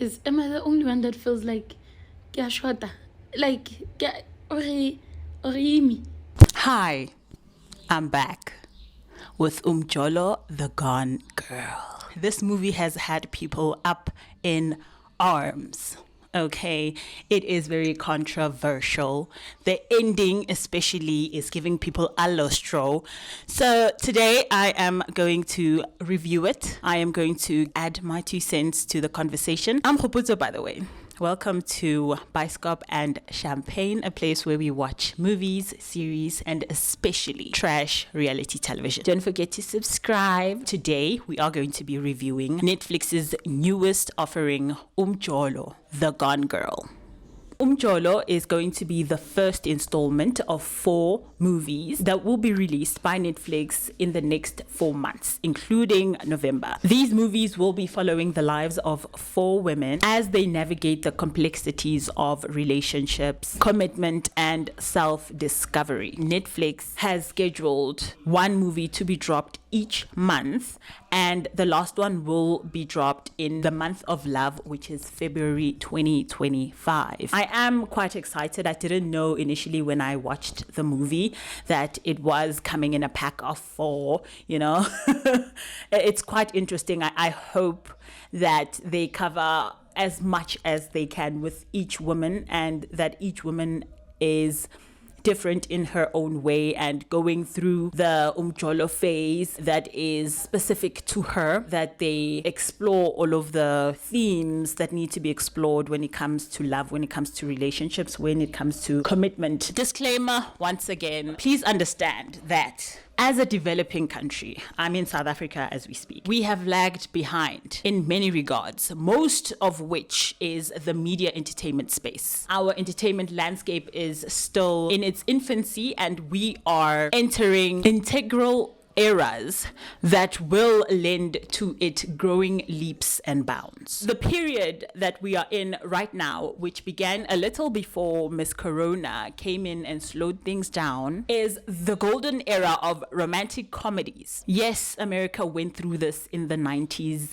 Guys, am I the only one that feels like shota? Like me? Hi, I'm back with Umjolo, the Gone Girl. This movie has had people up in arms. Okay, it is very controversial. The ending especially is giving people alostro. So today I am going to review it. I am going to add my 2 cents to the conversation. I'm Khoputso, by the way. Welcome to Bioskop and Champagne, a place where we watch movies, series, and especially trash reality television. Don't forget to subscribe. Today, we are going to be reviewing Netflix's newest offering, Umjolo, the Gone Girl. Umjolo is going to be the first installment of 4 movies that will be released by Netflix in the next 4 months, including November. These movies will be following the lives of 4 women as they navigate the complexities of relationships, commitment, and self-discovery. Netflix has scheduled 1 movie to be dropped each month, and the last one will be dropped in the month of love, which is February 2025. I am quite excited. I didn't know initially when I watched the movie that it was coming in a pack of 4, you know. It's quite interesting. I hope that they cover as much as they can with each woman, and that each woman is different in her own way and going through the Umjolo phase that is specific to her, that they explore all of the themes that need to be explored when it comes to love, when it comes to relationships, when it comes to commitment. Disclaimer, once again, please understand that as a developing country, I'm in South Africa as we speak, we have lagged behind in many regards, most of which is the media entertainment space. Our entertainment landscape is still in its infancy, and we are entering integral eras that will lend to it growing leaps and bounds. The period that we are in right now, which began a little before Miss Corona came in and slowed things down, is the golden era of romantic comedies. Yes, America went through this in the 90s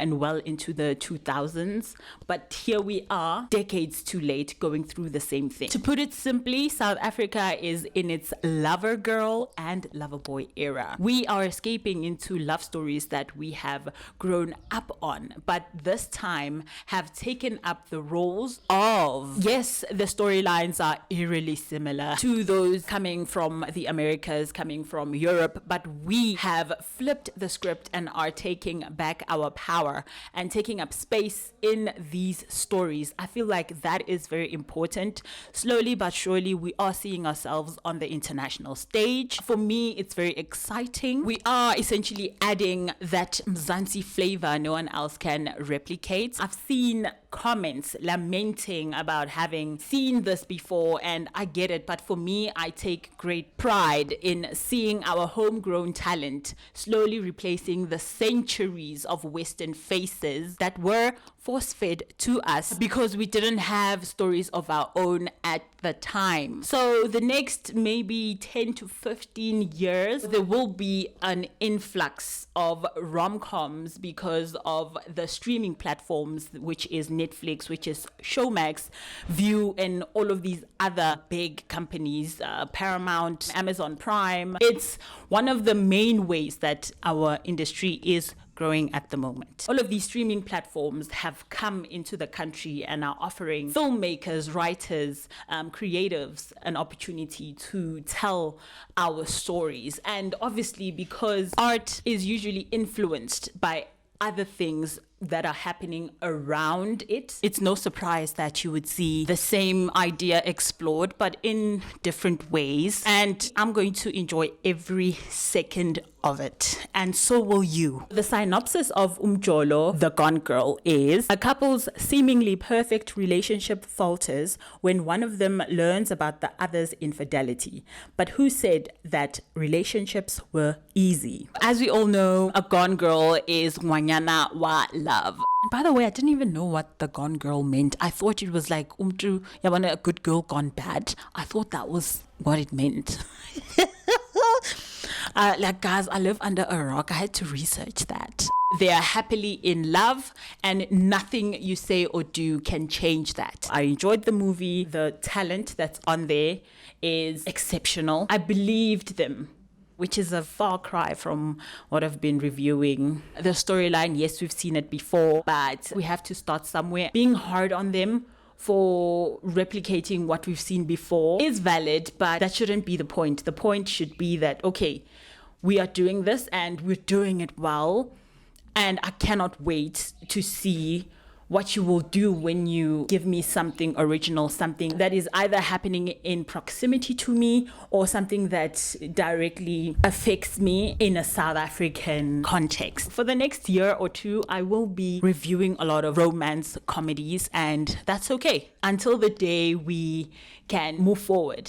and well into the 2000s, but here we are, decades too late, going through the same thing. To put it simply, South Africa is in its lover girl and lover boy era. We are escaping into love stories that we have grown up on, but this time have taken up the roles of, yes, the storylines are eerily similar to those coming from the Americas, coming from Europe, but we have flipped the script and are taking back our power and taking up space in these stories. I feel like that is very important. Slowly but surely, we are seeing ourselves on the international stage. For me, it's very exciting. We are essentially adding that Mzansi flavor no one else can replicate. I've seen comments lamenting about having seen this before, and I get it, but for me, I take great pride in seeing our homegrown talent slowly replacing the centuries of Western faces that were force-fed to us because we didn't have stories of our own at the time. So the next maybe 10 to 15 years, there will be an influx of rom-coms because of the streaming platforms, which is Netflix, which is Showmax, View, and all of these other big companies, Paramount, Amazon Prime. It's one of the main ways that our industry is growing at the moment. All of these streaming platforms have come into the country and are offering filmmakers, writers, creatives an opportunity to tell our stories. And obviously, because art is usually influenced by other things that are happening around it, it's no surprise that you would see the same idea explored, but in different ways. And I'm going to enjoy every second of it, and so will you. The synopsis of Umjolo, the Gone Girl, is a couple's seemingly perfect relationship falters when one of them learns about the other's infidelity. But who said that relationships were easy? As we all know, a gone girl is Wanyana wa love. And by the way, I didn't even know what the gone girl meant. I thought it was like a good girl gone bad. I thought that was what it meant. Like, guys, I live under a rock. I had to research that. They are happily in love, and nothing you say or do can change that. I enjoyed the movie. The talent that's on there is exceptional. I believed them, which is a far cry from what I've been reviewing. The storyline, yes, we've seen it before, but we have to start somewhere. Being hard on them for replicating what we've seen before is valid, but that shouldn't be the point. The point should be that, okay, we are doing this and we're doing it well. And I cannot wait to see what you will do when you give me something original, something that is either happening in proximity to me or something that directly affects me in a South African context. For the next year or two, I will be reviewing a lot of romance comedies, and that's okay until the day we can move forward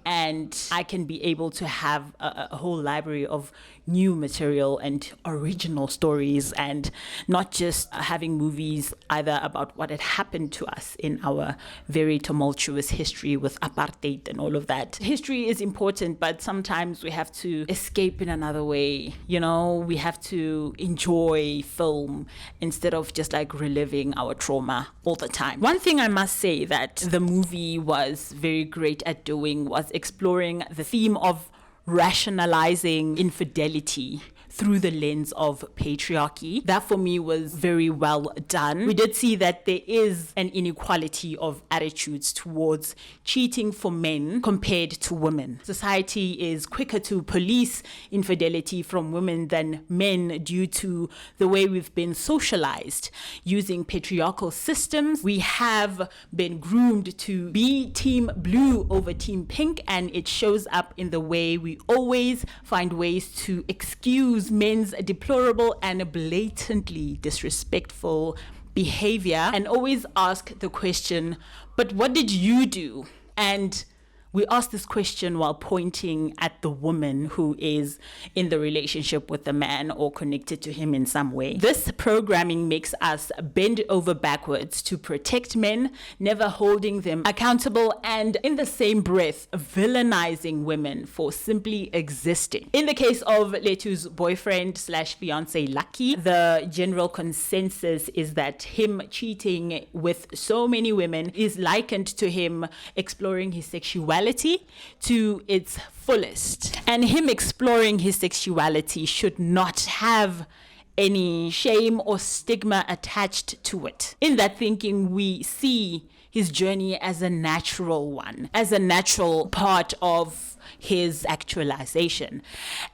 and I can be able to have a whole library of new material and original stories, and not just having movies either about what had happened to us in our very tumultuous history with apartheid and all of that. History is important, but sometimes we have to escape in another way. You know, we have to enjoy film instead of just like reliving our trauma all the time. One thing I must say that the movie was very great at doing was exploring the theme of rationalizing infidelity through the lens of patriarchy. That for me was very well done. We did see that there is an inequality of attitudes towards cheating for men compared to women. Society is quicker to police infidelity from women than men due to the way we've been socialized. Using patriarchal systems, we have been groomed to be team blue over team pink, and it shows up in the way we always find ways to excuse men's deplorable and blatantly disrespectful behavior, and always ask the question, but what did you do? And we ask this question while pointing at the woman who is in the relationship with the man or connected to him in some way. This programming makes us bend over backwards to protect men, never holding them accountable, and in the same breath, villainizing women for simply existing. In the case of Lethu's boyfriend slash fiancé Lucky, the general consensus is that him cheating with so many women is likened to him exploring his sexuality to its fullest. And him exploring his sexuality should not have any shame or stigma attached to it. In that thinking, we see his journey as a natural one, as a natural part of his actualization.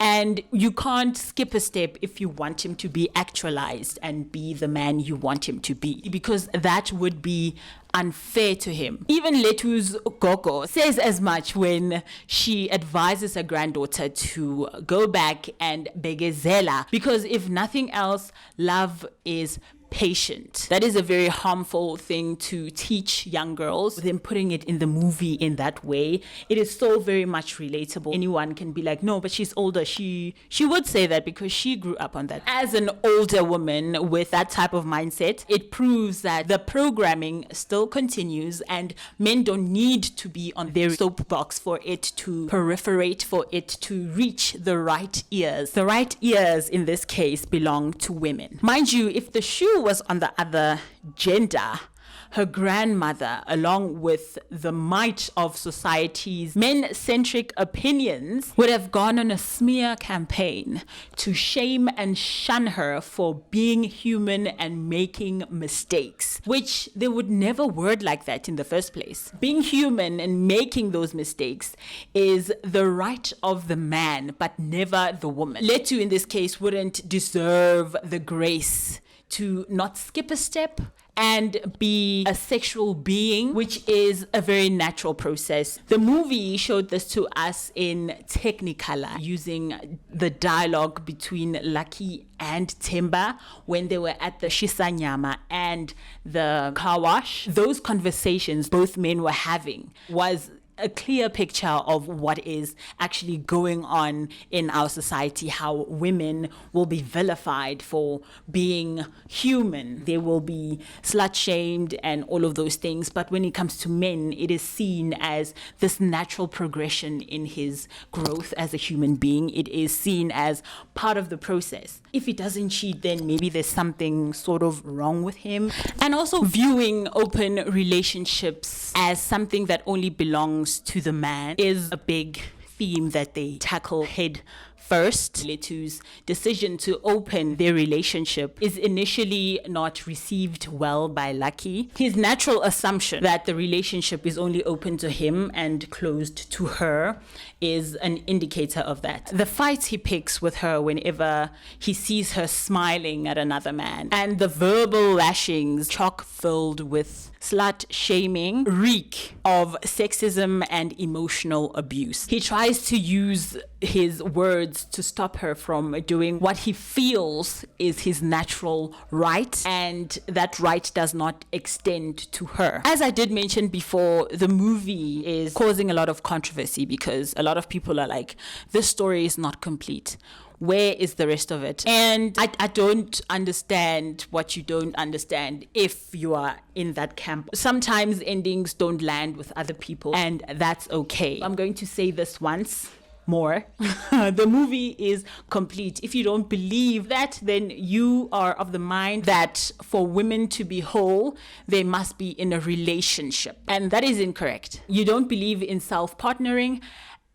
And you can't skip a step if you want him to be actualized and be the man you want him to be, because that would be unfair to him. Even Lethu's gogo says as much when she advises her granddaughter to go back and bekezela, because if nothing else, love is patient. That is a very harmful thing to teach young girls. Them putting it in the movie in that way, it is so very much relatable. Anyone can be like, no, but she's older. She would say that because she grew up on that. As an older woman with that type of mindset, it proves that the programming still continues and men don't need to be on their soapbox for it to proliferate, for it to reach the right ears. The right ears in this case belong to women. Mind you, if the shoe was on the other gender, her grandmother, along with the might of society's men-centric opinions, would have gone on a smear campaign to shame and shun her for being human and making mistakes, which they would never word like that in the first place. Being human and making those mistakes is the right of the man, but never the woman. Lethu, in this case, wouldn't deserve the grace to not skip a step and be a sexual being, which is a very natural process. The movie showed this to us in Technicolor, using the dialogue between Lucky and Timba when they were at the Shisanyama and the car wash. Those conversations both men were having was a clear picture of what is actually going on in our society, how women will be vilified for being human. They will be slut-shamed and all of those things. But when it comes to men, it is seen as this natural progression in his growth as a human being. It is seen as part of the process. If he doesn't cheat, then maybe there's something sort of wrong with him. And also viewing open relationships as something that only belongs to the man is a big theme that they tackle head first. Lethu's decision to open their relationship is initially not received well by Lucky. His natural assumption that the relationship is only open to him and closed to her is an indicator of that. The fights he picks with her whenever he sees her smiling at another man, and the verbal lashings chock filled with slut shaming reek of sexism and emotional abuse. He tries to use his words to stop her from doing what he feels is his natural right, and that right does not extend to her. As I did mention before, the movie is causing a lot of controversy because a lot of people are like, this story is not complete. Where is the rest of it? And I don't understand what you don't understand if you are in that camp. Sometimes endings don't land with other people, and that's okay. I'm going to say this once more. The movie is complete. If you don't believe that, then you are of the mind that for women to be whole, they must be in a relationship. And that is incorrect. You don't believe in self-partnering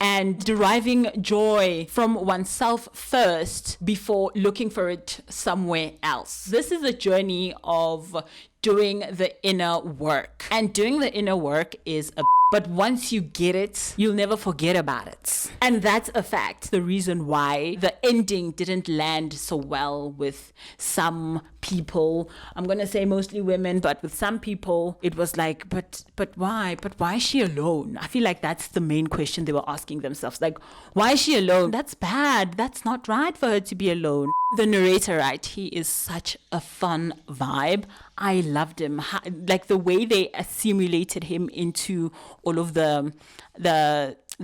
and deriving joy from oneself first before looking for it somewhere else. This is a journey of doing the inner work. And doing the inner work is but once you get it, you'll never forget about it. And that's a fact. The reason why the ending didn't land so well with some people, I'm gonna say mostly women, but with some people, it was like, but why? But why is she alone? I feel like that's the main question they were asking themselves. Like, why is she alone? That's bad. That's not right for her to be alone. The narrator, right? He is such a fun vibe. I loved him. Like the way they assimilated him into all of the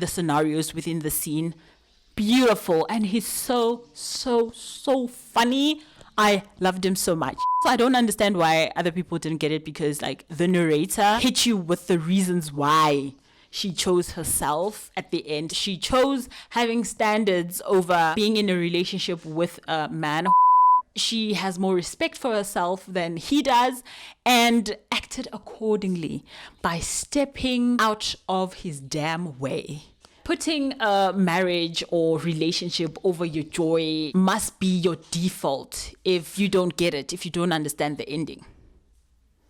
scenarios within the scene. Beautiful. And he's so funny. I loved him so much. So I don't understand why other people didn't get it, because like the narrator hit you with the reasons why she chose herself at the end. She chose having standards over being in a relationship with a man. She has more respect for herself than he does and acted accordingly by stepping out of his damn way. Putting a marriage or relationship over your joy must be your default if you don't get it, if you don't understand the ending.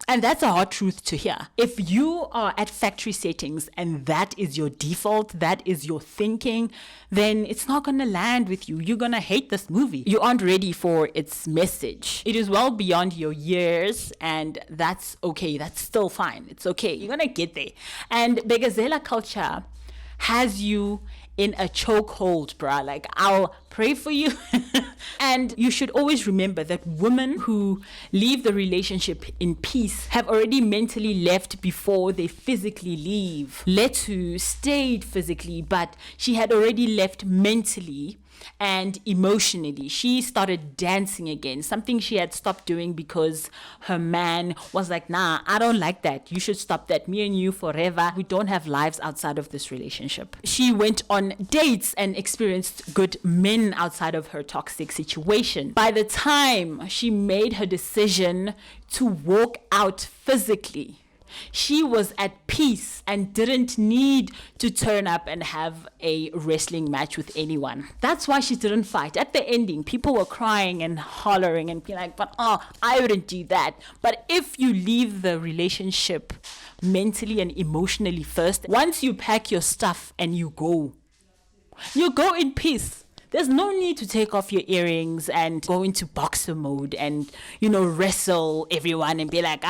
And that's a hard truth to hear. If you are at factory settings and that is your default, that is your thinking, then it's not going to land with you. You're going to hate this movie. You aren't ready for its message. It is well beyond your years, and that's okay. That's still fine. It's okay. You're going to get there. And Bekezela culture has you in a chokehold, bruh. Like, I'll pray for you. And you should always remember that women who leave the relationship in peace have already mentally left before they physically leave. Lethu stayed physically, but she had already left mentally and emotionally. She started dancing again, something she had stopped doing because her man was like, nah, I don't like that. You should stop that. Me and you forever. We don't have lives outside of this relationship. She went on dates and experienced good men outside of her toxic situation. By the time she made her decision to walk out physically, she was at peace and didn't need to turn up and have a wrestling match with anyone. That's why she didn't fight. At the ending, people were crying and hollering and being like, but I wouldn't do that. But if you leave the relationship mentally and emotionally first, once you pack your stuff and you go in peace. There's no need to take off your earrings and go into boxer mode and, wrestle everyone and be like,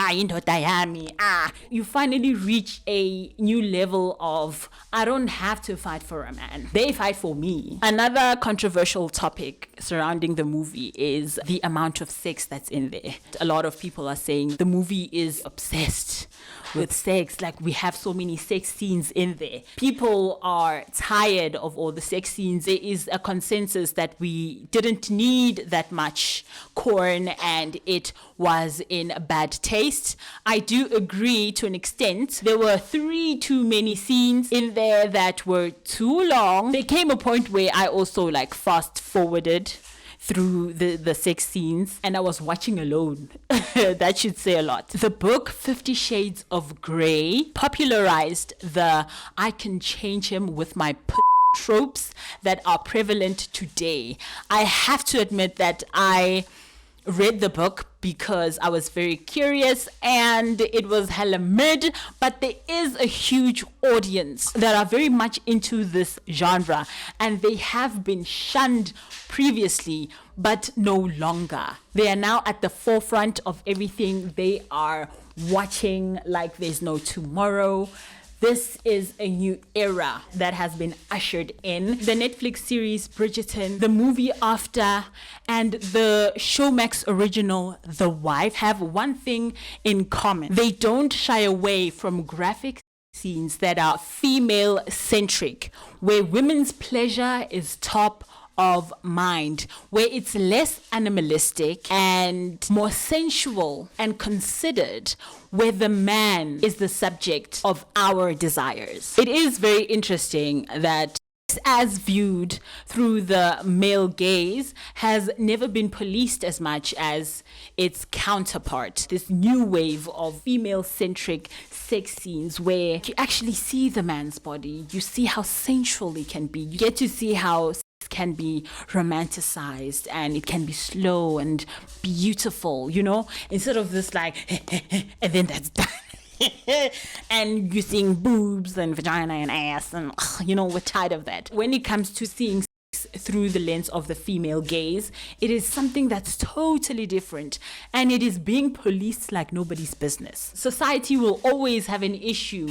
you finally reach a new level of, I don't have to fight for a man. They fight for me. Another controversial topic surrounding the movie is the amount of sex that's in there. A lot of people are saying the movie is obsessed with sex. Like, we have so many sex scenes in there. People are tired of all the sex scenes. There is a consensus that we didn't need that much corn and it was in bad taste. I do agree to an extent. There were 3 too many scenes in there that were too long. There came a point where I also like fast forwarded through the sex scenes and I was watching alone. That should say a lot. The book 50 Shades of Grey popularized the I can change him with my tropes that are prevalent today. I have to admit that I read the book because I was very curious and it was hella mid, but there is a huge audience that are very much into this genre and they have been shunned previously but no longer. They are now at the forefront of everything. They are watching like there's no tomorrow. This is a new era that has been ushered in. The Netflix series Bridgerton, the movie After, and the Showmax original The Wife have one thing in common. They don't shy away from graphic scenes that are female-centric, where women's pleasure is top of mind, where it's less animalistic and more sensual and considered, where the man is the subject of our desires. It is very interesting that as viewed through the male gaze has never been policed as much as its counterpart. This new wave of female-centric sex scenes where you actually see the man's body, you see how sensual it can be, you get to see how can be romanticized and it can be slow and beautiful, you know, instead of this like and then that's done. And you seeing boobs and vagina and ass and you know, we're tired of that. When it comes to seeing through the lens of the female gaze, it is something that's totally different and it is being policed like nobody's business. Society will always have an issue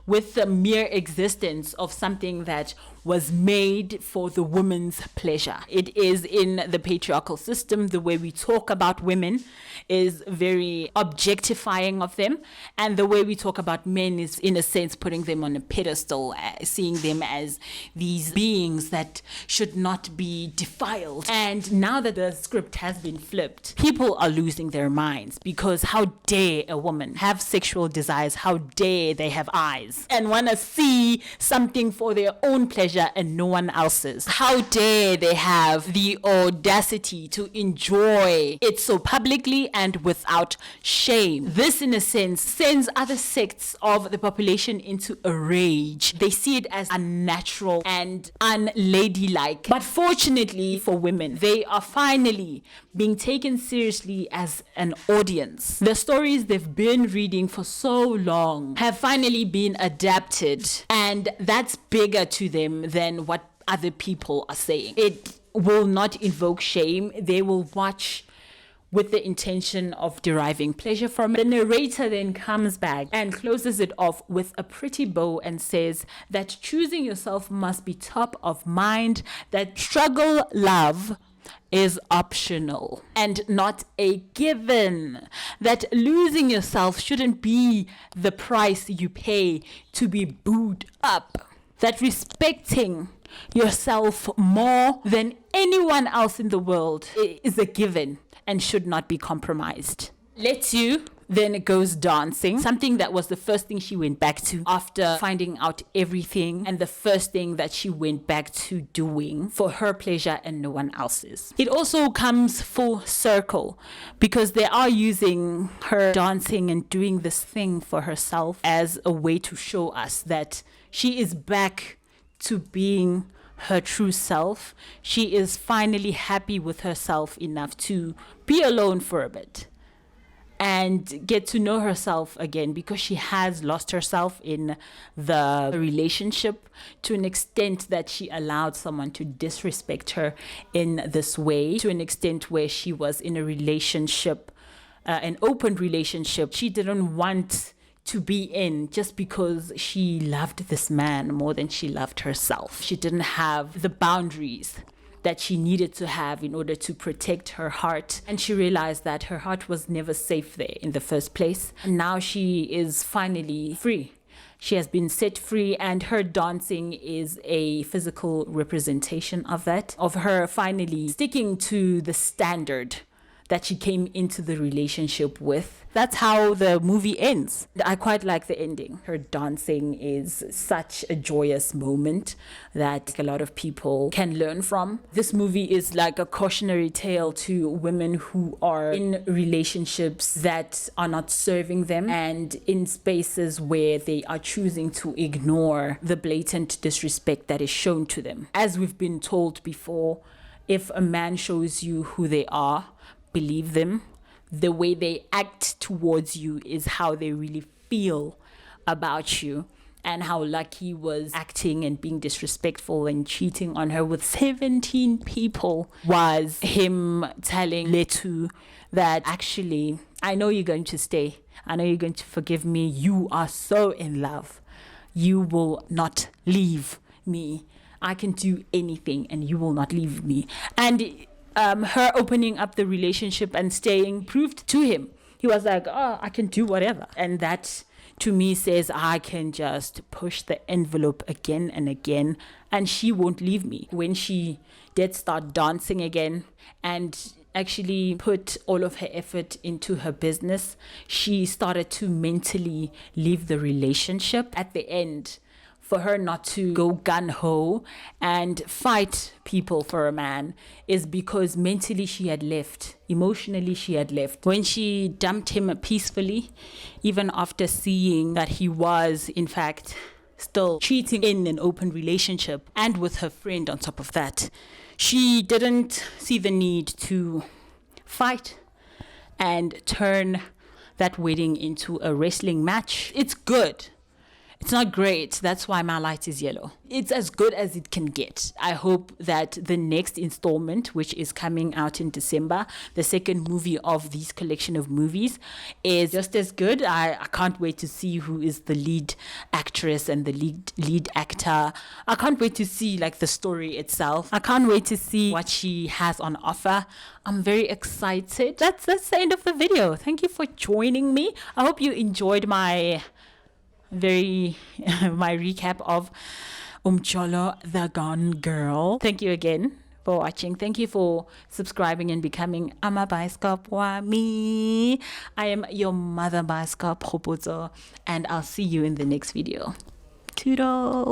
with the mere existence of something that was made for the woman's pleasure. It is in the patriarchal system. The way we talk about women is very objectifying of them. And the way we talk about men is, in a sense, putting them on a pedestal, seeing them as these beings that should not be defiled. And now that the script has been flipped, people are losing their minds because how dare a woman have sexual desires? How dare they have eyes and want to see something for their own pleasure and no one else's? How dare they have the audacity to enjoy it so publicly and without shame? This, in a sense, sends other sects of the population into a rage. They see it as unnatural and unladylike. But fortunately for women, they are finally being taken seriously as an audience. The stories they've been reading for so long have finally been adapted, and that's bigger to them than what other people are saying. It will not invoke shame. They will watch with the intention of deriving pleasure from it. The narrator then comes back and closes it off with a pretty bow and says that choosing yourself must be top of mind, that struggle love is optional and not a given, that losing yourself shouldn't be the price you pay to be booed up, that respecting yourself more than anyone else in the world is a given and should not be compromised. Lethu then goes dancing, something that was the first thing she went back to after finding out everything, and the first thing that she went back to doing for her pleasure and no one else's. It also comes full circle because they are using her dancing and doing this thing for herself as a way to show us that she is back to being her true self. She is finally happy with herself enough to be alone for a bit and get to know herself again, because she has lost herself in the relationship to an extent that she allowed someone to disrespect her in this way, to an extent where she was in a relationship, an open relationship she didn't want to be in, just because she loved this man more than she loved herself. She didn't have the boundaries that she needed to have in order to protect her heart. And she realized that her heart was never safe there in the first place. And now she is finally free. She has been set free, and her dancing is a physical representation of that, of her finally sticking to the standard that she came into the relationship with. That's how the movie ends. I quite like the ending. Her dancing is such a joyous moment that a lot of people can learn from. This movie is like a cautionary tale to women who are in relationships that are not serving them, and in spaces where they are choosing to ignore the blatant disrespect that is shown to them. As we've been told before, if a man shows you who they are, believe them. The way they act towards you is how they really feel about you. And how Lucky was acting and being disrespectful and cheating on her with 17 people was him telling Lethu that actually, I know you're going to stay. I know you're going to forgive me. You are so in love. You will not leave me. I can do anything and you will not leave me. And her opening up the relationship and staying proved to him. He was like, oh, I can do whatever. And that to me says I can just push the envelope again and again and she won't leave me. When she did start dancing again and actually put all of her effort into her business, she started to mentally leave the relationship. At the end, for her not to go gun-ho and fight people for a man is because mentally she had left. Emotionally she had left. When she dumped him peacefully, even after seeing that he was, in fact, still cheating in an open relationship and with her friend on top of that, she didn't see the need to fight and turn that wedding into a wrestling match. It's good. It's not great. That's why my light is yellow. It's as good as it can get. I hope that the next installment, which is coming out in December, the second movie of this collection of movies, is just as good. I can't wait to see who is the lead actress and the lead actor. I can't wait to see like the story itself. I can't wait to see what she has on offer. I'm very excited. That's the end of the video. Thank you for joining me. I hope you enjoyed my recap of Umjolo the Gone Girl. Thank you again for watching. Thank you for subscribing and becoming a Bioskop wa me. I am your mother Bioskop Khopotso, and I'll see you in the next video. Toodles.